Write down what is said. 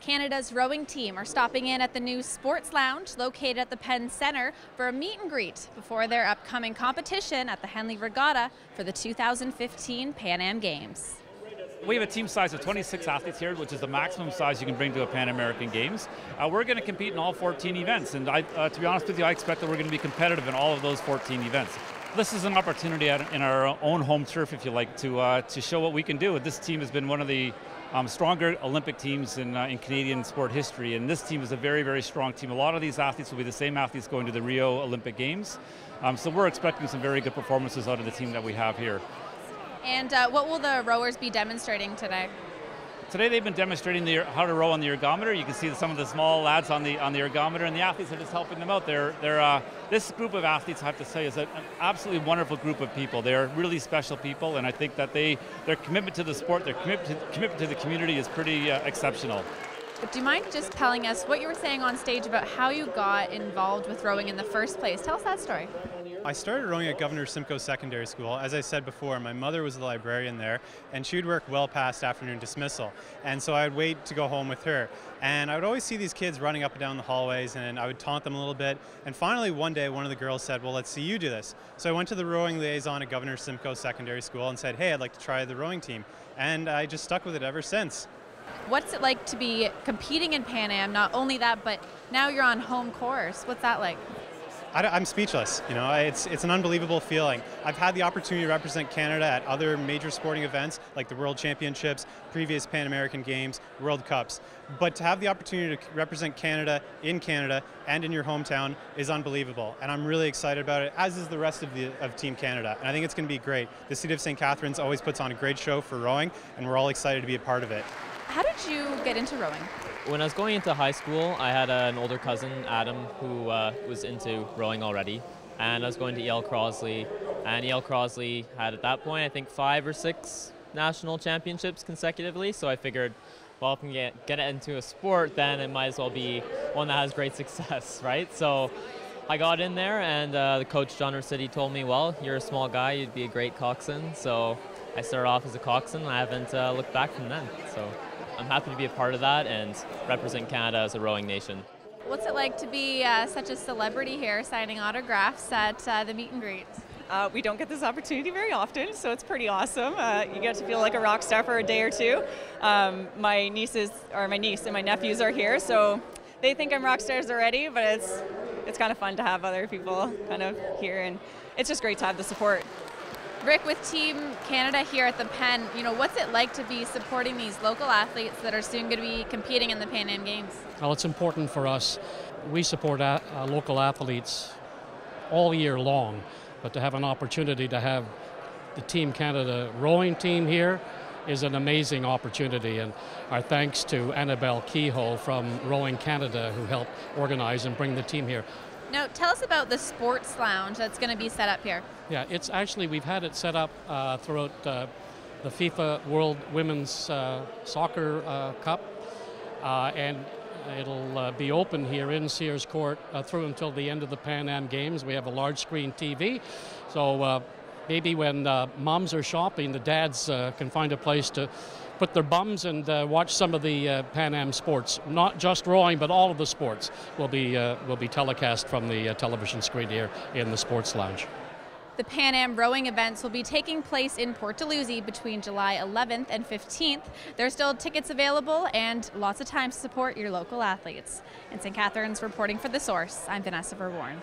Canada's rowing team are stopping in at the new Sports Lounge located at the Penn Centre for a meet and greet before their upcoming competition at the Henley Regatta for the 2015 Pan Am Games. We have a team size of 26 athletes here, which is the maximum size you can bring to a Pan American Games. We're going to compete in all 14 events, and to be honest with you, I expect that we're going to be competitive in all of those 14 events. This is an opportunity in our own home turf, if you like, to show what we can do. This team has been one of the stronger Olympic teams in Canadian sport history, and this team is a very, very strong team. A lot of these athletes will be the same athletes going to the Rio Olympic Games, so we're expecting some very good performances out of the team that we have here. And what will the rowers be demonstrating today? Today they've been demonstrating how to row on the ergometer. You can see some of the small lads on the ergometer, and the athletes are just helping them out. This group of athletes, I have to say, is an absolutely wonderful group of people. They're really special people, and I think that their commitment to the sport, their commitment to the community is pretty exceptional. Do you mind just telling us what you were saying on stage about how you got involved with rowing in the first place? Tell us that story. I started rowing at Governor Simcoe Secondary School. As I said before, my mother was the librarian there, and she would work well past afternoon dismissal. And so I would wait to go home with her. And I would always see these kids running up and down the hallways, and I would taunt them a little bit. And finally, one day, one of the girls said, well, let's see you do this. So I went to the rowing liaison at Governor Simcoe Secondary School and said, hey, I'd like to try the rowing team. And I just stuck with it ever since. What's it like to be competing in Pan Am? Not only that, but now you're on home course. What's that like? I'm speechless. You know, it's an unbelievable feeling. I've had the opportunity to represent Canada at other major sporting events like the World Championships, previous Pan American Games, World Cups. But to have the opportunity to represent Canada and in your hometown is unbelievable. And I'm really excited about it, as is the rest of Team Canada. And I think it's going to be great. The City of St. Catharines always puts on a great show for rowing, and we're all excited to be a part of it. How did you get into rowing? When I was going into high school, I had an older cousin, Adam, who was into rowing already. And I was going to E.L. Crosley. And E.L. Crosley had, at that point, I think 5 or 6 national championships consecutively. So I figured, well, if I can get into a sport, then it might as well be one that has great success, right? So I got in there, and the coach, John Ursitti, told me, well, you're a small guy, you'd be a great coxswain. So I started off as a coxswain, and I haven't looked back from then. So I'm happy to be a part of that and represent Canada as a rowing nation. What's it like to be such a celebrity here, signing autographs at the meet and greet? We don't get this opportunity very often, so it's pretty awesome. You get to feel like a rock star for a day or two. My niece and my nephews are here, so they think I'm rock stars already, but it's kind of fun to have other people kind of here, and it's just great to have the support. Rick, with Team Canada here at the Penn, what's it like to be supporting these local athletes that are soon going to be competing in the Pan Am Games? Well, it's important for us. We support local athletes all year long, but to have an opportunity to have the Team Canada rowing team here is an amazing opportunity, and our thanks to Annabelle Kehoe from Rowing Canada, who helped organize and bring the team here. Now, tell us about the Sports Lounge that's going to be set up here. Yeah, we've had it set up throughout the FIFA World Women's Soccer Cup, and it'll be open here in Sears Court through until the end of the Pan Am Games. We have a large screen TV, so maybe when moms are shopping, the dads can find a place to put their bums and watch some of the Pan Am sports. Not just rowing, but all of the sports will be telecast from the television screen here in the Sports Lounge. The Pan Am rowing events will be taking place in Port Dalhousie between July 11th and 15th. There are still tickets available and lots of time to support your local athletes. In St. Catharines, reporting for The Source, I'm Vanessa Verworn.